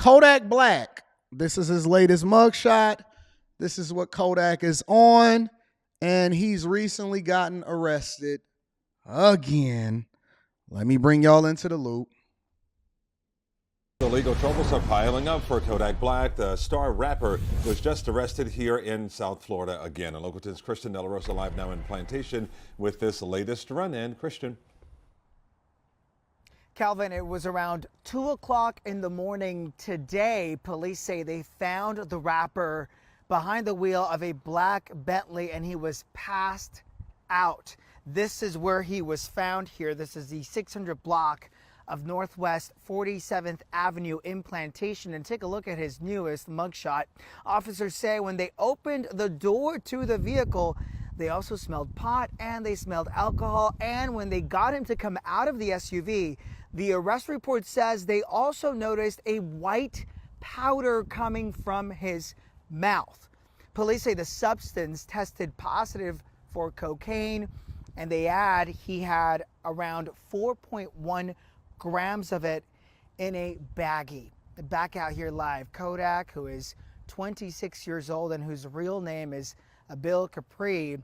Kodak Black. This is his latest mugshot. This is what Kodak is on. And he's recently gotten arrested again. Let me bring y'all into the loop. The legal troubles are piling up for Kodak Black. The star rapper was just arrested here in South Florida again. And Local 10's Christian De La Rosa live now in Plantation with this latest run-in. Christian. Calvin, it was around 2 o'clock in the morning today. Police say they found the rapper behind the wheel of a black Bentley and he was passed out. This is where he was found here. This is the 600 block of Northwest 47th Avenue in Plantation. And take a look at his newest mugshot. Officers say when they opened the door to the vehicle, they also smelled pot and they smelled alcohol. And when they got him to come out of the SUV, the arrest report says they also noticed a white powder coming from his mouth. Police say the substance tested positive for cocaine, and they add he had around 4.1 grams of it in a baggie. Back out here live, Kodak, who is 26 years old and whose real name is Bill Capri,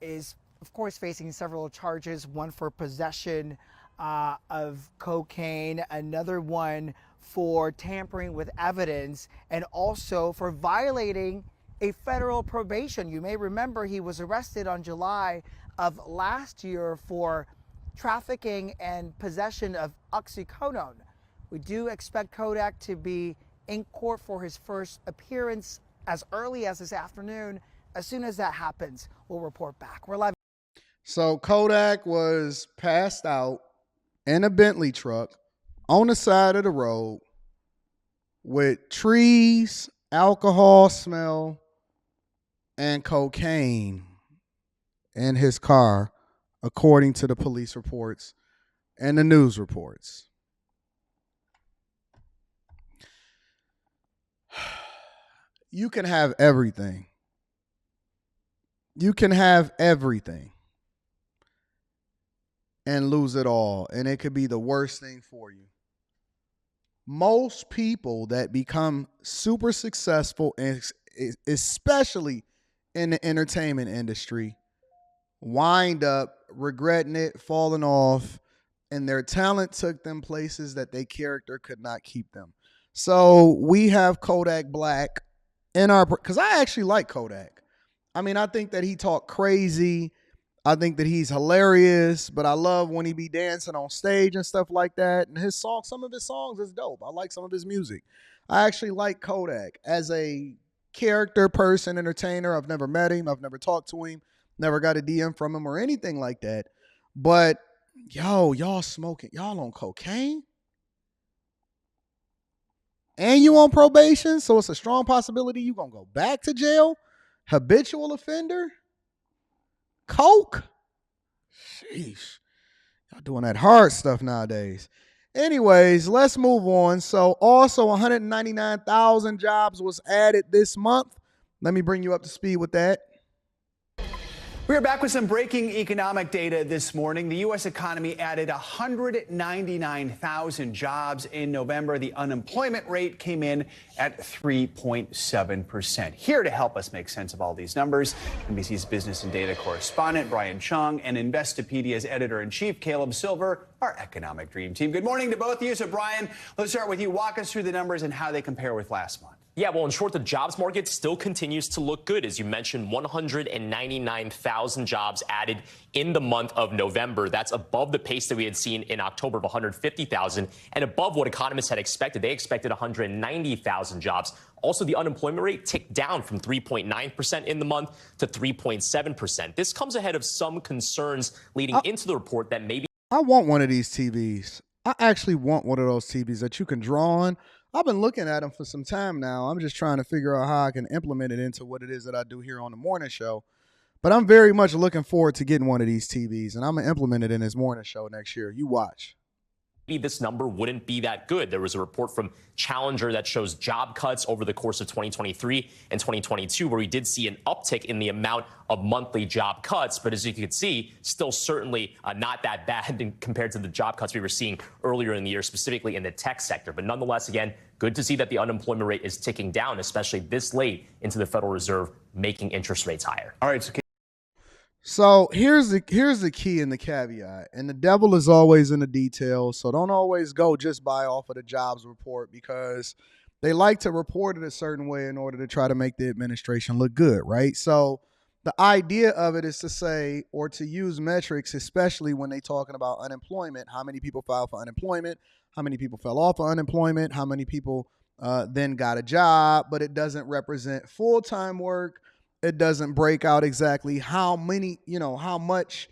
is of course facing several charges, one for possession of cocaine, another one for tampering with evidence, and also for violating a federal probation. You may remember he was arrested on July of last year for trafficking and possession of oxycodone. We do expect Kodak to be in court for his first appearance as early as this afternoon. As soon as that happens, we'll report back. We're live. So Kodak was passed out in a Bentley truck on the side of the road with trees, alcohol smell, and cocaine in his car, according to the police reports and the news reports. You can have everything. You can have everything and lose it all, and it could be the worst thing for you. Most people that become super successful, especially in the entertainment industry, wind up regretting it, falling off, and their talent took them places that their character could not keep them. So we have Kodak Black in our, because I actually like Kodak. I mean, I think that he talk crazy. I think that he's hilarious, but I love when he be dancing on stage and stuff like that. And his song, some of his songs is dope. I like some of his music. I actually like Kodak as a character, person, entertainer. I've never met him. I've never talked to him. Never got a DM from him or anything like that. But y'all smoking. Y'all on cocaine? And you on probation? So it's a strong possibility you going to go back to jail? Habitual offender? Coke? Sheesh. Y'all doing that hard stuff nowadays. Anyways, let's move on. So also 199,000 jobs was added this month. Let me bring you up to speed with that. We are back with some breaking economic data this morning. The U.S. economy added 199,000 jobs in November. The unemployment rate came in at 3.7%. Here to help us make sense of all these numbers, NBC's business and data correspondent Brian Chung and Investopedia's editor-in-chief Caleb Silver, our economic dream team. Good morning to both of you. So, Brian, let's start with you. Walk us through the numbers and how they compare with last month. Yeah, well, in short, the jobs market still continues to look good. As you mentioned, 199,000 jobs added in the month of November. That's above the pace that we had seen in October of 150,000 and above what economists had expected. They expected 190,000 jobs. Also, the unemployment rate ticked down from 3.9% in the month to 3.7%. This comes ahead of some concerns leading into the report that maybe... I want one of these TVs. I actually want one of those TVs that you can draw on. I've been looking at them for some time now. I'm just trying to figure out how I can implement it into what it is that I do here on the morning show. But I'm very much looking forward to getting one of these TVs, and I'm going to implement it in this morning show next year. You watch. maybe this number wouldn't be that good. There was a report from Challenger that shows job cuts over the course of 2023 and 2022, where we did see an uptick in the amount of monthly job cuts. But as you can see, still certainly not that bad compared to the job cuts we were seeing earlier in the year, specifically in the tech sector. But nonetheless, again, good to see that the unemployment rate is ticking down, especially this late into the Federal Reserve making interest rates higher. All right, So here's the key and the caveat, and the devil is always in the details. So don't always go just buy off of the jobs report, because they like to report it a certain way in order to try to make the administration look good, right? So the idea of it is to say, or to use metrics, especially when they're talking about unemployment, how many people filed for unemployment, how many people fell off of unemployment, how many people then got a job, but it doesn't represent full-time work. It doesn't break out exactly how many, how much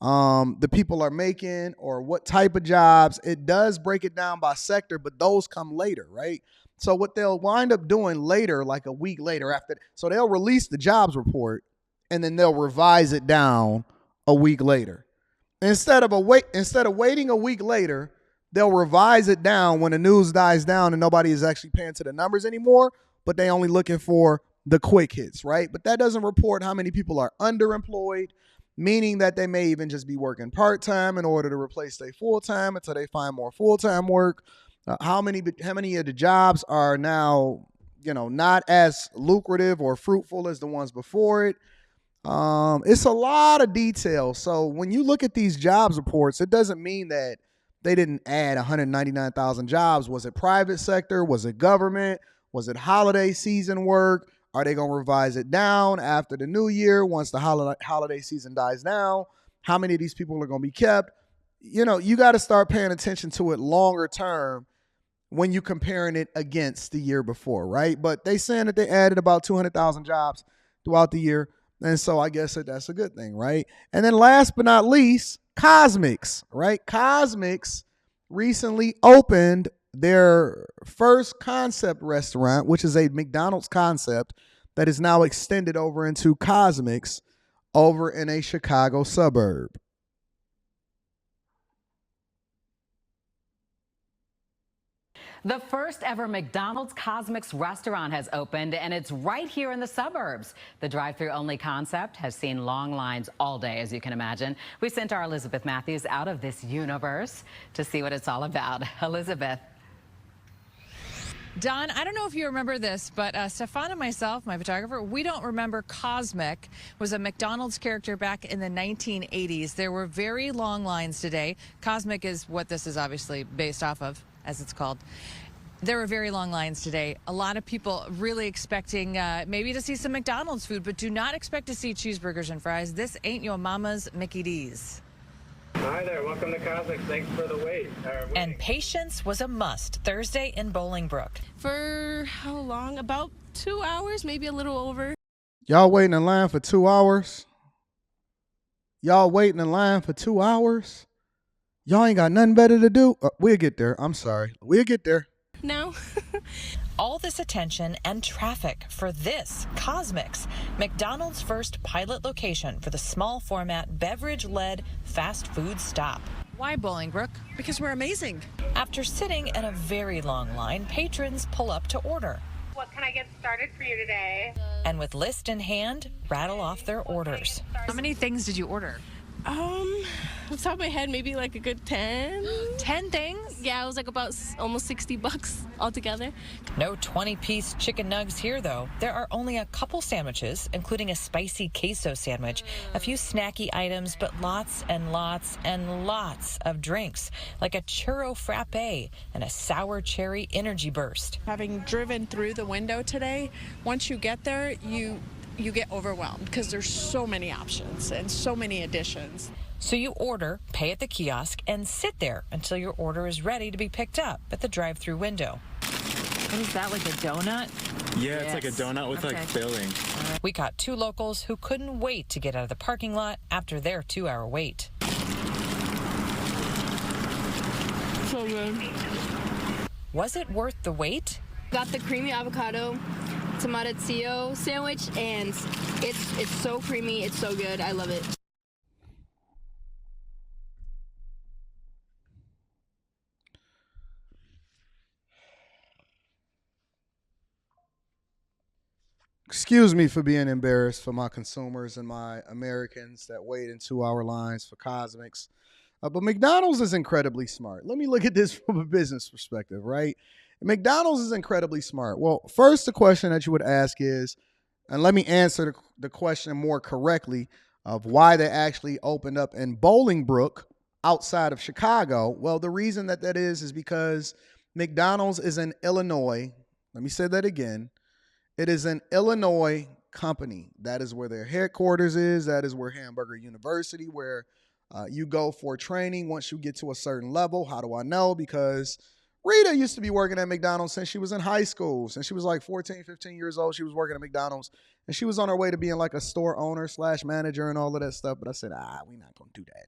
the people are making or what type of jobs. It does break it down by sector, but those come later, right? So what they'll wind up doing later, like a week later after, so they'll release the jobs report and then they'll revise it down a week later. Instead of waiting a week later, they'll revise it down when the news dies down and nobody is actually paying to the numbers anymore, but they only looking for the quick hits, right? But that doesn't report how many people are underemployed, meaning that they may even just be working part-time in order to replace their full-time until they find more full-time work. How many of the jobs are now, not as lucrative or fruitful as the ones before it. It's a lot of detail. So when you look at these jobs reports, it doesn't mean that they didn't add 199,000 jobs. Was it private sector? Was it government? Was it holiday season work? Are they going to revise it down after the new year once the holiday season dies down? How many of these people are going to be kept? You got to start paying attention to it longer term when you're comparing it against the year before, right? But they saying that they added about 200,000 jobs throughout the year. And so I guess that's a good thing, right? And then last but not least, CosMc's, right? CosMc's recently opened their first concept restaurant, which is a McDonald's concept that is now extended over into CosMc's over in a Chicago suburb. The first ever McDonald's CosMc's restaurant has opened, and it's right here in the suburbs. The drive-through only concept has seen long lines all day, as you can imagine. We sent our Elizabeth Matthews out of this universe to see what it's all about. Elizabeth. Don, I don't know if you remember this, but Stefan and myself, my photographer, we don't remember CosMc was a McDonald's character back in the 1980s. There were very long lines today. CosMc is what this is obviously based off of, as it's called. There were very long lines today. A lot of people really expecting maybe to see some McDonald's food, but do not expect to see cheeseburgers and fries. This ain't your mama's Mickey D's. Hi there, welcome to CosMc's. Thanks for the wait. And patience was a must Thursday in Bolingbrook. For how long? About 2 hours, maybe a little over. Y'all waiting in line for 2 hours? Y'all waiting in line for 2 hours? Y'all ain't got nothing better to do? We'll get there. I'm sorry. We'll get there. No. All this attention and traffic for this CosMc's, McDonald's first pilot location for the small format beverage-led fast food stop. Why Bolingbrook? Because we're amazing. After sitting in a very long line, patrons pull up to order. What can I get started for you today? And with list in hand, rattle off their orders. How many things did you order? Off the top of my head, maybe like a good 10. 10 things? Yeah, it was like about almost $60 altogether. No 20-piece chicken nugs here, though. There are only a couple sandwiches, including a spicy queso sandwich, a few snacky items, but lots and lots and lots of drinks, like a churro frappe and a sour cherry energy burst. Having driven through the window today, once you get there, you get overwhelmed because there's so many options and so many additions. So you order, pay at the kiosk, and sit there until your order is ready to be picked up at the drive-through window. What is that, like a donut? Yeah, it's like a donut with like filling. We caught two locals who couldn't wait to get out of the parking lot after their 2-hour wait. So good. Was it worth the wait? Got the creamy avocado tomatillo sandwich, and it's so creamy, it's so good, I love it. Excuse me for being embarrassed for my consumers and my Americans that wait in 2-hour lines for CosMc's. But McDonald's is incredibly smart. Let me look at this from a business perspective, right? McDonald's is incredibly smart. Well, first, the question that you would ask is, and let me answer the question more correctly, of why they actually opened up in Bolingbrook outside of Chicago. Well, the reason that is because McDonald's is in Illinois. Let me say that again. It is an Illinois company. That is where their headquarters is. That is where Hamburger University, where you go for training once you get to a certain level. How do I know? Because Rita used to be working at McDonald's since she was in high school. Since she was like 14, 15 years old, she was working at McDonald's. And she was on her way to being like a store owner / manager and all of that stuff. But I said, we're not going to do that.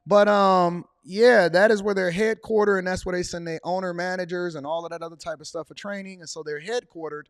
But yeah, that is where they're headquartered, and that's where they send their owner managers and all of that other type of stuff for training. And so they're headquartered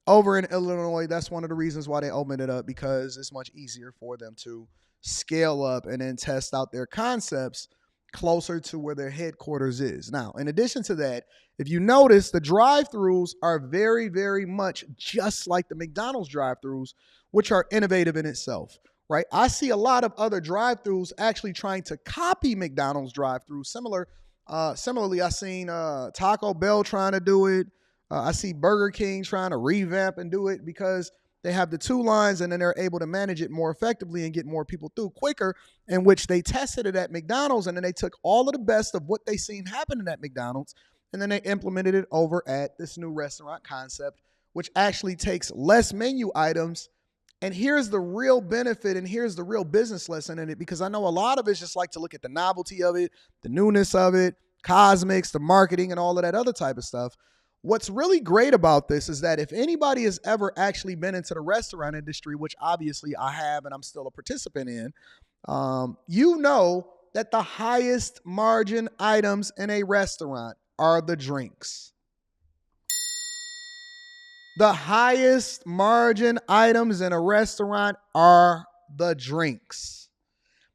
over in Illinois. That's one of the reasons why they opened it up, because it's much easier for them to scale up and then test out their concepts closer to where their headquarters is. Now, in addition to that, if you notice, the drive-thrus are very, very much just like the McDonald's drive-thrus, which are innovative in itself, right? I see a lot of other drive-thrus actually trying to copy McDonald's drive-thru. Similarly, I seen Taco Bell trying to do it. I see Burger King trying to revamp and do it, because they have the two lines and then they're able to manage it more effectively and get more people through quicker, in which they tested it at McDonald's, and then they took all of the best of what they seen happening at McDonald's, and then they implemented it over at this new restaurant concept, which actually takes less menu items. And here's the real benefit, and here's the real business lesson in it, because I know a lot of it's just like to look at the novelty of it, the newness of it, CosMc's, the marketing, and all of that other type of stuff. What's really great about this is that if anybody has ever actually been into the restaurant industry, which obviously I have and I'm still a participant in, you know that the highest margin items in a restaurant are the drinks. The highest margin items in a restaurant are the drinks.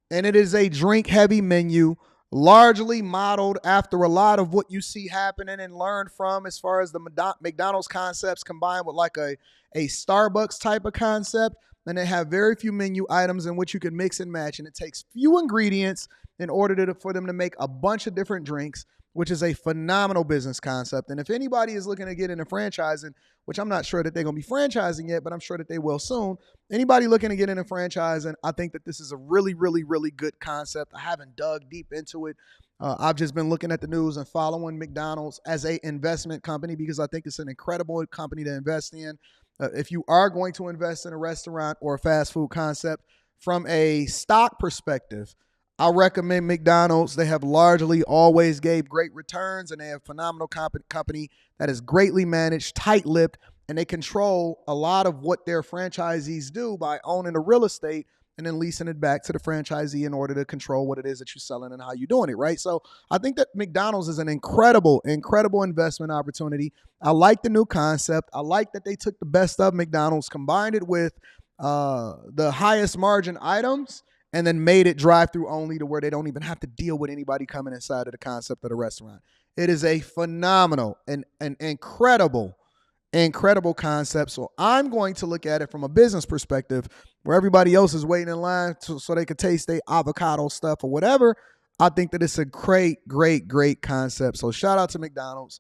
And it is a drink-heavy menu, largely modeled after a lot of what you see happening and learn from as far as the McDonald's concepts combined with like a Starbucks type of concept. And they have very few menu items in which you can mix and match. And it takes few ingredients in order for them to make a bunch of different drinks, which is a phenomenal business concept. And if anybody is looking to get into franchising, which I'm not sure that they're going to be franchising yet, but I'm sure that they will soon. Anybody looking to get into franchising, I think that this is a really, really, really good concept. I haven't dug deep into it. I've just been looking at the news and following McDonald's as an investment company, because I think it's an incredible company to invest in. If you are going to invest in a restaurant or a fast food concept, from a stock perspective, I recommend McDonald's. They have largely always gave great returns, and they have a phenomenal company that is greatly managed, tight-lipped, and they control a lot of what their franchisees do by owning the real estate and then leasing it back to the franchisee in order to control what it is that you're selling and how you're doing it, right? So I think that McDonald's is an incredible, incredible investment opportunity. I like the new concept. I like that they took the best of McDonald's, combined it with the highest margin items, and then made it drive-through only, to where they don't even have to deal with anybody coming inside of the concept of the restaurant. It is a phenomenal and incredible concept. So I'm going to look at it from a business perspective, where everybody else is waiting in line so they could taste their avocado stuff or whatever. I think that it's a great, great, great concept. So shout out to McDonald's.